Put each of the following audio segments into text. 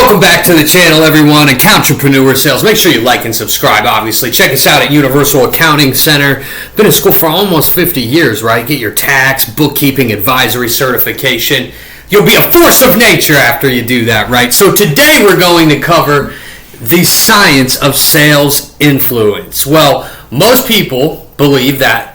Welcome back to the channel, everyone, Accountrepreneur Sales. Make sure you like and subscribe, obviously. Check us out at Universal Accounting Center. Been in school for almost 50 years, right? Get your tax, bookkeeping, advisory certification. You'll be a force of nature after you do that, right? So today we're going to cover the science of sales influence. Well, most people believe that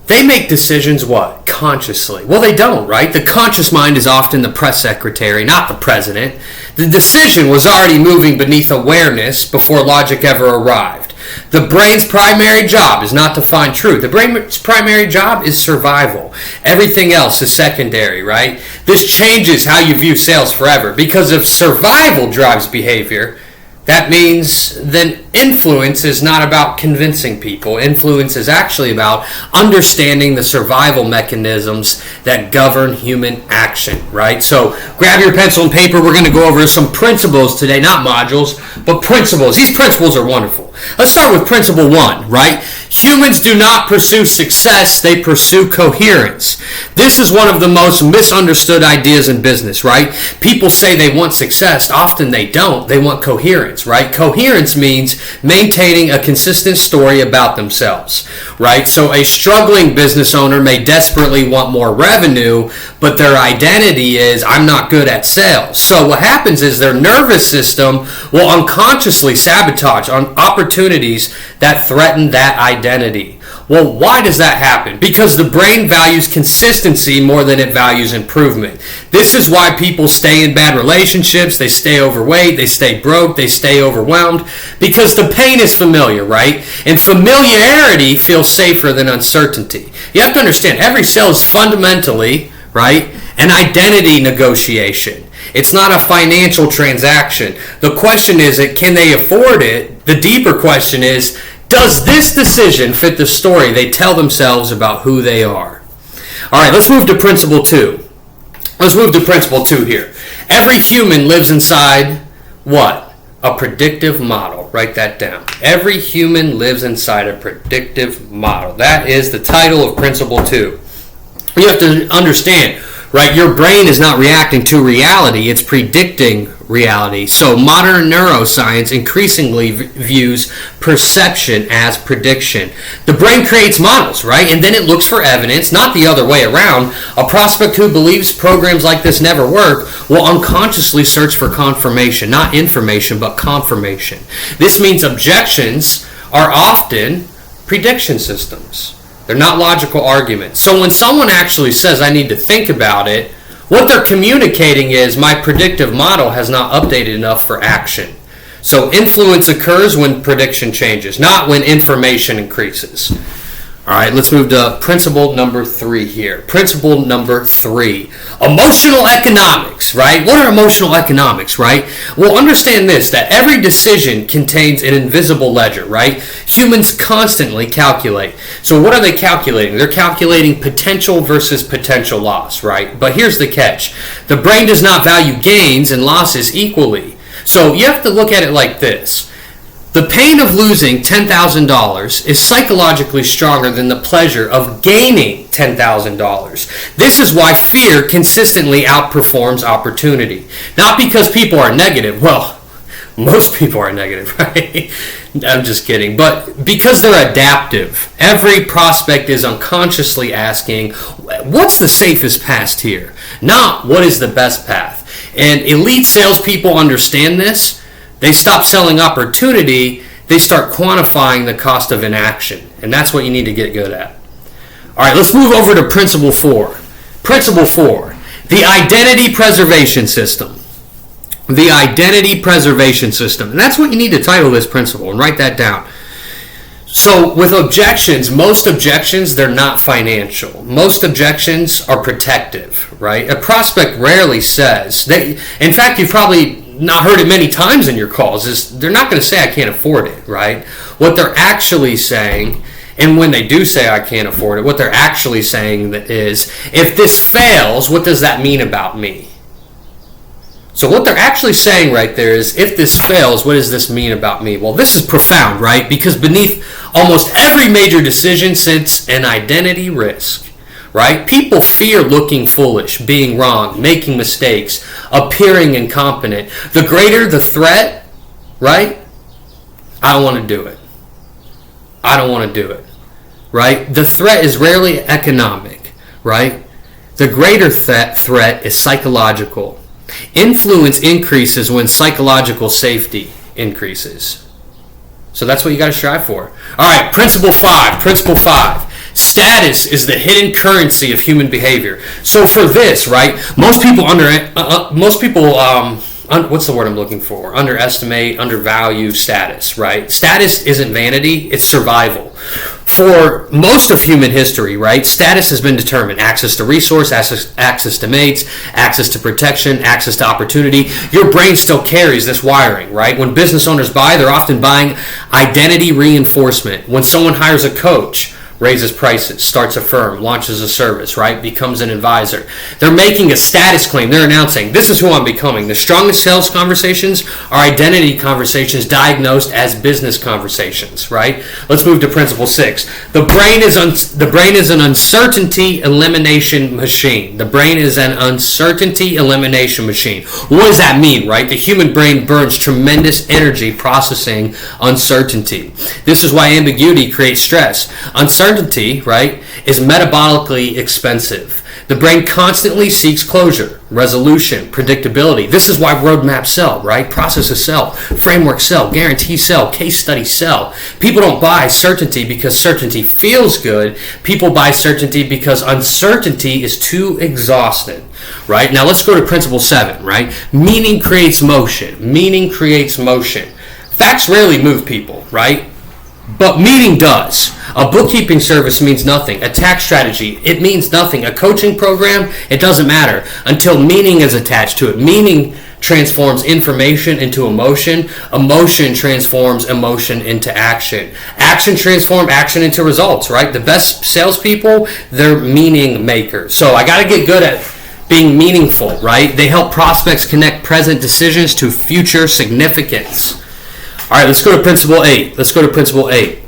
they make decisions, what? Consciously. Well, they don't, right? The conscious mind is often the press secretary, not the president. The decision was already moving beneath awareness before logic ever arrived. The brain's primary job is not to find truth. The brain's primary job is survival. Everything else is secondary, right? This changes how you view sales forever, because if survival drives behavior, that means then influence is not about convincing people. Influence is actually about understanding the survival mechanisms that govern human action, right? So grab your pencil and paper. We're going to go over some principles today, not modules, but principles. These principles are wonderful. Let's start with principle 1, right? Humans do not pursue success, they pursue coherence. This is one of the most misunderstood ideas in business, right? People say they want success. Often they don't. They want coherence, right? Coherence means maintaining a consistent story about themselves, right? So a struggling business owner may desperately want more revenue, but their identity is, I'm not good at sales. So what happens is their nervous system will unconsciously sabotage on opportunities that threaten that identity. Well, why does that happen? Because the brain values consistency more than it values improvement. This is why people stay in bad relationships, they stay overweight, they stay broke, they stay overwhelmed, because the pain is familiar, right? And familiarity feels safer than uncertainty. You have to understand, every sale is fundamentally, right, an identity negotiation. It's not a financial transaction. The question is, can they afford it? The deeper question is, does this decision fit the story they tell themselves about who they are? All right, let's move to principle 2. Let's move to principle 2 here. Every human lives inside what? A predictive model. Write that down. Every human lives inside a predictive model. That is the title of principle 2. You have to understand, right? Your brain is not reacting to reality, it's predicting reality. So modern neuroscience increasingly views perception as prediction. The brain creates models, right? And then it looks for evidence, not the other way around. A prospect who believes programs like this never work will unconsciously search for confirmation, not information, but confirmation. This means objections are often prediction systems. They're not logical arguments. So when someone actually says, I need to think about it, what they're communicating is, my predictive model has not updated enough for action. So influence occurs when prediction changes, not when information increases. All right, let's move to principle number 3 here. Principle number 3, emotional economics, right? What are emotional economics, right? Well, understand this, that every decision contains an invisible ledger, right? Humans constantly calculate. So what are they calculating? They're calculating potential versus potential loss, right? But here's the catch. The brain does not value gains and losses equally. So you have to look at it like this. The pain of losing $10,000 is psychologically stronger than the pleasure of gaining $10,000. This is why fear consistently outperforms opportunity. Not because people are negative. Well, most people are negative, right? I'm just kidding. But because they're adaptive. Every prospect is unconsciously asking, what's the safest path here? Not what is the best path. And elite salespeople understand this. They stop selling opportunity, they start quantifying the cost of inaction. And that's what you need to get good at. All right, let's move over to principle 4. Principle 4, the identity preservation system. The identity preservation system. And that's what you need to title this principle, and write that down. So with objections, most objections, they're not financial. Most objections are protective, right? A prospect rarely says, in fact, you've probably not heard it many times in your calls, is they're not going to say I can't afford it, right? What they're actually saying, and when they do say I can't afford it, what they're actually saying is, if this fails, what does that mean about me? So what they're actually saying right there is, if this fails, what does this mean about me? Well, this is profound, right? Because beneath almost every major decision sits an identity risk, right? People fear looking foolish, being wrong, making mistakes, appearing incompetent. The greater the threat, right? I don't want to do it. I don't want to do it, right? The threat is rarely economic, right? The greater threat is psychological. Influence increases when psychological safety increases. So that's what you got to strive for. All right, principle 5. Status is the hidden currency of human behavior. So for this, right, most people what's the word I'm looking for? Underestimate, undervalue status, right? Status isn't vanity, it's survival. For most of human history, right, status has been determined. Access to resource, access to mates, access to protection, access to opportunity. Your brain still carries this wiring, right? When business owners buy, they're often buying identity reinforcement. When someone hires a coach, raises prices, starts a firm, launches a service, right? Becomes an advisor. They're making a status claim. They're announcing, this is who I'm becoming. The strongest sales conversations are identity conversations diagnosed as business conversations, right? Let's move to principle 6. The brain is an uncertainty elimination machine. The brain is an uncertainty elimination machine. What does that mean, right? The human brain burns tremendous energy processing uncertainty. This is why ambiguity creates stress. Uncertainty, right, is metabolically expensive. The brain constantly seeks closure, resolution, predictability. This is why roadmaps sell, right? Processes sell, frameworks sell, guarantees sell, case studies sell. People don't buy certainty because certainty feels good. People buy certainty because uncertainty is too exhausting, right? Now let's go to principle 7, right? Meaning creates motion. Meaning creates motion. Facts rarely move people, right? But meaning does. A bookkeeping service means nothing. A tax strategy, it means nothing. A coaching program, it doesn't matter until meaning is attached to it. Meaning transforms information into emotion. Emotion transforms emotion into action. Action transforms action into results, right? The best salespeople, they're meaning makers. So I got to get good at being meaningful, right? They help prospects connect present decisions to future significance. All right, let's go to principle 8.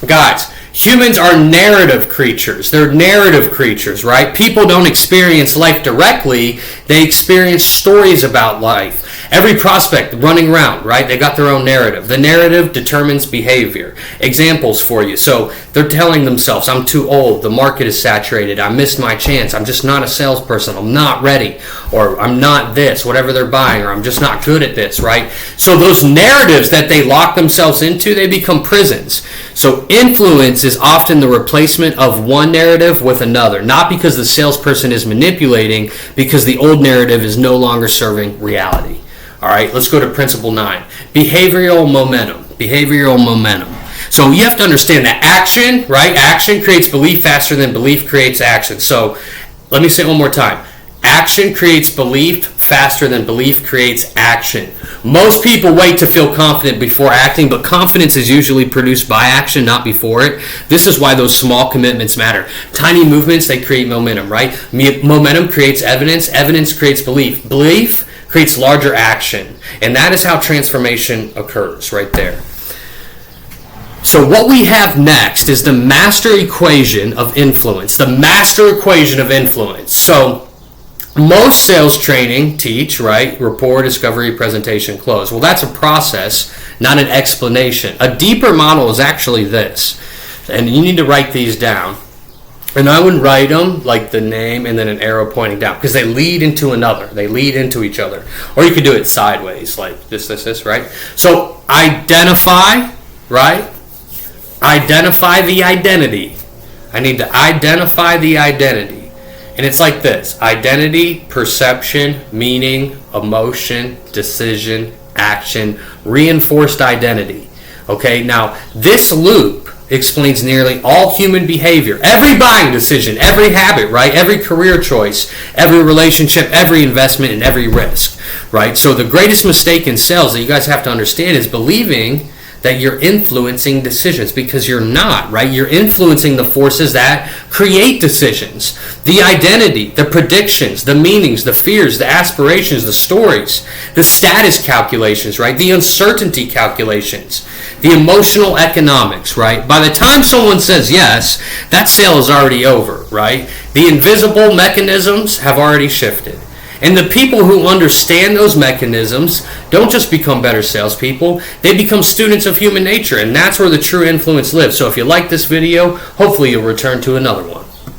Guys, humans are narrative creatures. They're narrative creatures, right? People don't experience life directly. They experience stories about life. Every prospect running around, right? They got their own narrative. The narrative determines behavior. Examples for you. So they're telling themselves, I'm too old. The market is saturated. I missed my chance. I'm just not a salesperson. I'm not ready. Or I'm not this, whatever they're buying. Or I'm just not good at this, right? So those narratives that they lock themselves into, they become prisons. So influence is often the replacement of one narrative with another. Not because the salesperson is manipulating, because the old narrative is no longer serving reality. All right, let's go to principle 9. Behavioral momentum. So you have to understand that action, right? Action creates belief faster than belief creates action. So let me say it one more time. Action creates belief faster than belief creates action. Most people wait to feel confident before acting, but confidence is usually produced by action, not before it. This is why those small commitments matter. Tiny movements, they create momentum, right? Momentum creates evidence. Evidence creates belief. Belief creates larger action. And that is how transformation occurs right there. So what we have next is the master equation of influence. The master equation of influence. So most sales training teach, right? Rapport, discovery, presentation, close. Well, that's a process, not an explanation. A deeper model is actually this. And you need to write these down. And I would write them like the name and then an arrow pointing down because they lead into another. They lead into each other. Or you could do it sideways like this, right? So identify, right? Identify the identity. I need to identify the identity. And it's like this. Identity, perception, meaning, emotion, decision, action, reinforced identity. Okay, now this loop explains nearly all human behavior. Every buying decision, every habit, right? Every career choice, every relationship, every investment, and every risk, right? So the greatest mistake in sales that you guys have to understand is believing that you're influencing decisions, because you're not, right? You're influencing the forces that create decisions. The identity, the predictions, the meanings, the fears, the aspirations, the stories, the status calculations, right? The uncertainty calculations, the emotional economics, right? By the time someone says yes, that sale is already over, right? The invisible mechanisms have already shifted. And the people who understand those mechanisms don't just become better salespeople, they become students of human nature, and that's where the true influence lives. So if you like this video, hopefully you'll return to another one.